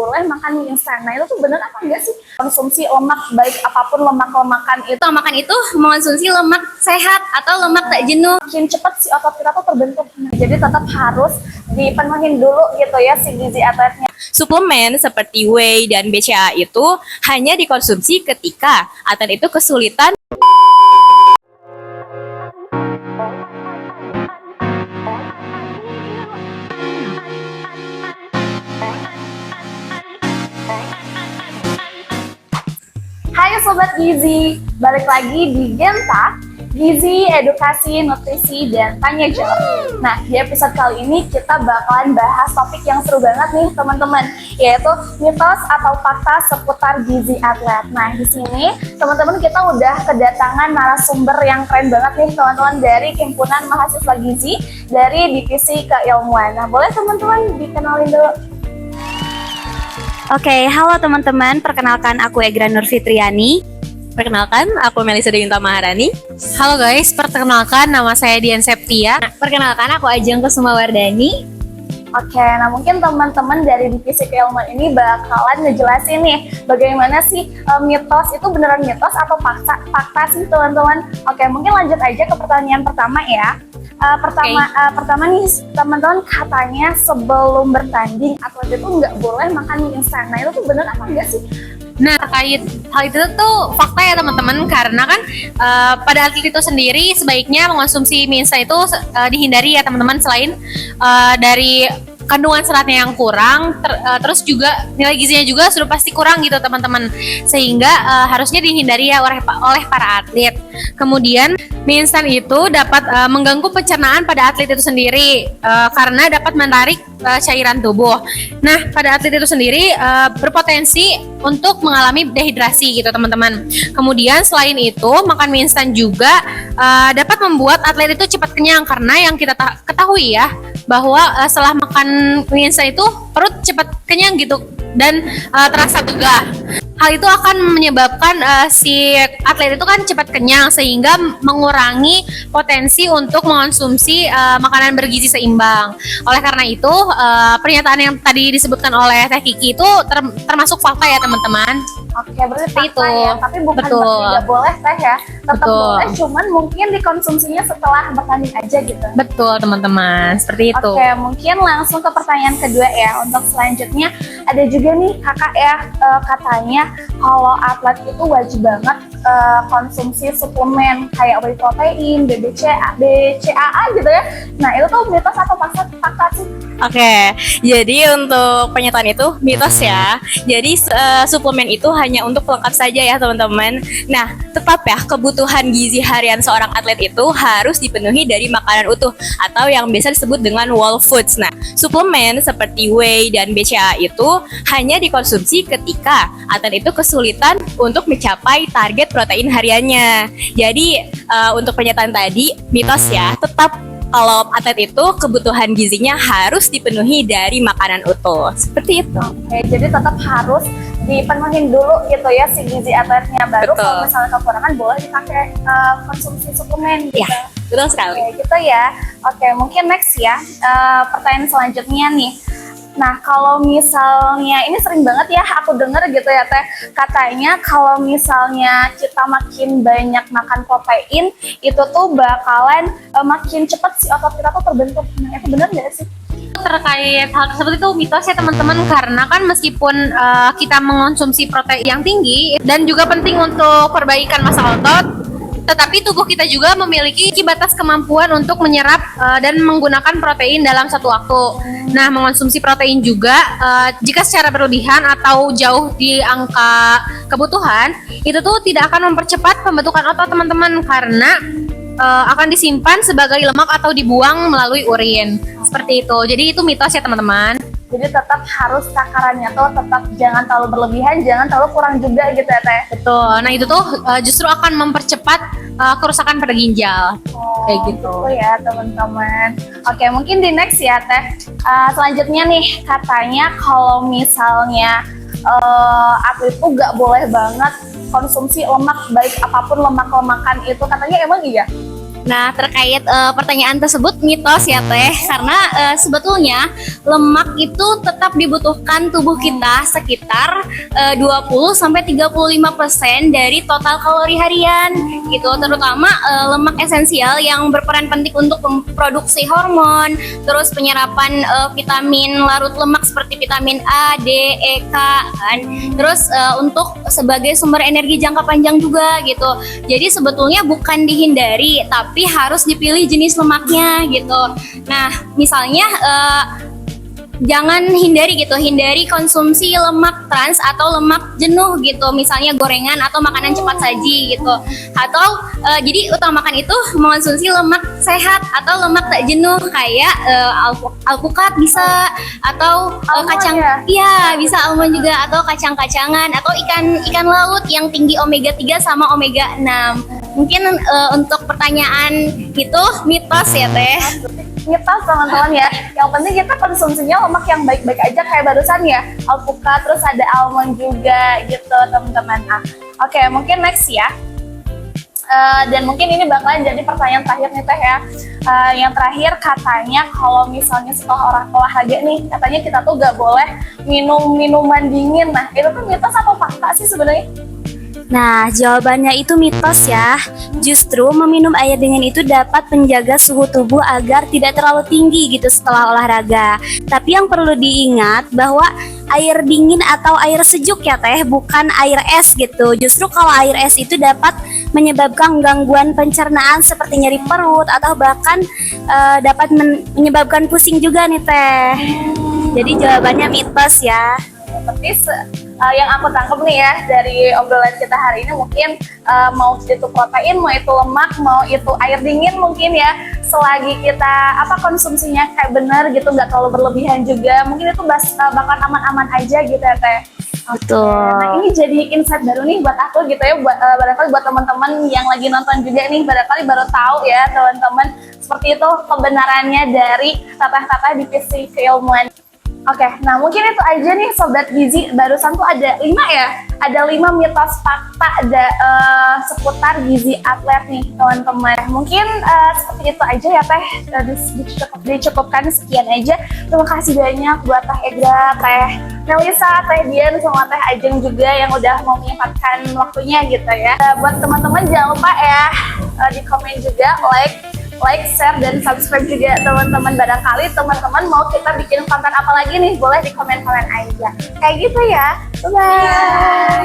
boleh makan mie instan. Nah itu tuh bener apa enggak sih? Konsumsi lemak, baik apapun lemak-lemakan itu. Makan itu mengonsumsi lemak sehat atau lemak tak jenuh. Makin cepat si otot kita tuh terbentuk. Jadi tetap harus dipenuhin dulu gitu ya si gizi atletnya. Suplemen seperti whey dan BCAA itu hanya dikonsumsi ketika atlet itu kesulitan. Hai Sobat Gizi, balik lagi di Genta, Gizi, Edukasi, Nutrisi, dan Tanya Jawab. Nah, di episode kali ini kita bakalan bahas topik yang seru banget nih teman-teman, yaitu mitos atau fakta seputar gizi atlet. Nah, di sini teman-teman kita udah kedatangan narasumber yang keren banget nih teman-teman dari Himpunan Mahasiswa Gizi dari Divisi Keilmuan. Nah, boleh teman-teman dikenalin dulu. Oke, halo teman-teman, perkenalkan aku Egra Nur Fitriani. Perkenalkan, aku Melisa Dinta Maharani. Halo guys, perkenalkan nama saya Dian Septia. Perkenalkan aku Ajeng Kusuma Wardani. Oke, nah mungkin teman-teman dari Divisi Keilmuan ini bakalan ngejelasin nih bagaimana sih mitos itu beneran mitos atau fakta sih teman-teman. Oke, mungkin lanjut aja ke pertanyaan pertama ya. Pertama nih teman-teman, katanya sebelum bertanding atlet itu nggak boleh makan mie instan. Nah itu tuh bener apa enggak sih? Nah, terkait hal itu tuh fakta ya teman-teman, karena kan pada atlet itu sendiri sebaiknya mengonsumsi mie instan itu dihindari ya teman-teman, selain dari kandungan seratnya yang kurang, terus juga nilai gizinya juga sudah pasti kurang gitu teman-teman, sehingga harusnya dihindari ya oleh para atlet. Kemudian mie instan itu dapat mengganggu pencernaan pada atlet itu sendiri karena dapat menarik cairan tubuh. Nah, pada atlet itu sendiri berpotensi untuk mengalami dehidrasi gitu teman-teman. Kemudian selain itu, makan mie instan juga dapat membuat atlet itu cepat kenyang, karena yang kita ketahui ya bahwa setelah makan mie instan itu perut cepat kenyang gitu dan terasa begah. Hal itu akan menyebabkan si atlet itu kan cepat kenyang, sehingga mengurangi potensi untuk mengonsumsi makanan bergizi seimbang. Oleh karena itu, pernyataan yang tadi disebutkan oleh Teh Kiki itu termasuk fakta ya teman-teman. Oke, berarti fakta itu. ya, tapi bukan Betul. berarti tidak boleh Teh ya. Tetap Betul. boleh, cuman mungkin dikonsumsinya setelah bertanding aja gitu. Betul teman-teman, seperti itu. Oke, mungkin langsung ke pertanyaan kedua ya. Untuk selanjutnya ada juga nih kakak ya, katanya kalau atlet itu wajib banget konsumsi suplemen kayak whey protein, BCAA gitu ya. Nah itu tuh mitos atau fakta sih? Oke, jadi untuk pernyataan itu mitos ya. Jadi suplemen itu hanya untuk pelengkap saja ya teman-teman. Nah, tetap ya kebutuhan gizi harian seorang atlet itu harus dipenuhi dari makanan utuh atau yang biasa disebut dengan whole foods. Nah, suplemen seperti whey dan BCAA itu hanya dikonsumsi ketika atlet itu kesulitan untuk mencapai target protein hariannya. Jadi untuk pernyataan tadi mitos ya, tetap kalau atlet itu kebutuhan gizinya harus dipenuhi dari makanan utuh. Seperti itu. Oke, jadi tetap harus dipenuhin dulu gitu ya si gizi atletnya. Baru Betul. kalau misalnya kekurangan boleh dipakai konsumsi suplemen gitu. Ya, betul sekali. Oke, gitu ya. Oke, mungkin next ya. Pertanyaan selanjutnya nih. Nah, kalau misalnya, ini sering banget ya aku denger gitu ya Teh, katanya kalau misalnya kita makin banyak makan protein, itu tuh bakalan makin cepat si otot kita tuh terbentuk. Nah, itu bener nggak sih? Terkait hal tersebut itu mitos ya teman-teman, karena kan meskipun kita mengonsumsi protein yang tinggi dan juga penting untuk perbaikan massa otot, tetapi tubuh kita juga memiliki batas kemampuan untuk menyerap dan menggunakan protein dalam satu waktu. Nah, mengonsumsi protein juga jika secara berlebihan atau jauh di angka kebutuhan, itu tuh tidak akan mempercepat pembentukan otot teman-teman, karena akan disimpan sebagai lemak atau dibuang melalui urin. Seperti itu. Jadi itu mitos ya teman-teman. Jadi tetap harus takarannya tuh tetap jangan terlalu berlebihan, jangan terlalu kurang juga gitu ya Teh. Betul. Nah, itu tuh justru akan mempercepat kerusakan pada ginjal. Oh, Kayak gitu. ya teman-teman. Oke, mungkin di next ya Teh. Selanjutnya nih, katanya kalau misalnya atlet itu nggak boleh banget konsumsi lemak, baik apapun lemak-lemakan itu, katanya emang iya? Nah, terkait pertanyaan tersebut mitos ya Teh, karena sebetulnya lemak itu tetap dibutuhkan tubuh kita sekitar 20 sampai 35% dari total kalori harian gitu, terutama lemak esensial yang berperan penting untuk memproduksi hormon, terus penyerapan vitamin larut lemak seperti vitamin A, D, E, K kan. Terus untuk sebagai sumber energi jangka panjang juga gitu. Jadi sebetulnya bukan dihindari, tapi harus dipilih jenis lemaknya gitu. Nah, misalnya jangan hindari konsumsi lemak trans atau lemak jenuh gitu, misalnya gorengan atau makanan cepat saji gitu. Atau jadi utamakan itu mengonsumsi lemak sehat atau lemak tak jenuh kayak alpukat bisa, atau kacang iya bisa almond juga, atau kacang-kacangan, atau ikan laut yang tinggi omega 3 sama omega 6. Mungkin untuk pertanyaan itu mitos ya Teh. Mitos teman-teman ya. Yang penting kita konsumsinya lemak yang baik-baik aja kayak barusan ya, alpukat, terus ada almond juga gitu teman-teman. Oke, mungkin next ya. Dan mungkin ini bakalan jadi pertanyaan terakhir nih Teh ya. Yang terakhir katanya kalau misalnya setelah olahraga nih, katanya kita tuh gak boleh minum minuman dingin. Nah, itu tuh mitos atau fakta sih sebenarnya? Nah, jawabannya itu mitos ya. Justru meminum air dingin itu dapat menjaga suhu tubuh agar tidak terlalu tinggi gitu setelah olahraga. Tapi yang perlu diingat bahwa air dingin atau air sejuk ya Teh, bukan air es gitu. Justru kalau air es itu dapat menyebabkan gangguan pencernaan seperti nyeri perut atau bahkan dapat menyebabkan pusing juga nih Teh. Jadi jawabannya mitos ya. Tapi yang aku tangkap nih ya dari obrolan kita hari ini, mungkin mau itu protein, mau itu lemak, mau itu air dingin mungkin ya, selagi kita konsumsinya kayak benar gitu, nggak terlalu berlebihan juga, mungkin itu bakal aman-aman aja gitu ya Teh. Betul. Nah, ini jadi insight baru nih buat aku gitu ya, barangkali buat teman-teman yang lagi nonton juga nih, barangkali baru tahu ya teman-teman, seperti itu kebenarannya dari teteh-teteh divisi keilmuan. Oke, nah mungkin itu aja nih Sobat Gizi, barusan tuh ada 5 ya, ada 5 mitos fakta seputar gizi atlet nih teman-teman. Mungkin seperti itu aja ya Teh, dicukupkan sekian aja. Terima kasih banyak buat Teh Egra, Teh Melisa, Teh Dian, sama Teh Ajeng juga yang udah mau menyempatkan waktunya gitu ya. Buat teman-teman jangan lupa ya di komen juga, like, share, dan subscribe juga teman-teman. Barangkali teman-teman mau kita bikin konten apa lagi nih, boleh di komen-komen aja. Kayak gitu ya. Bye-bye.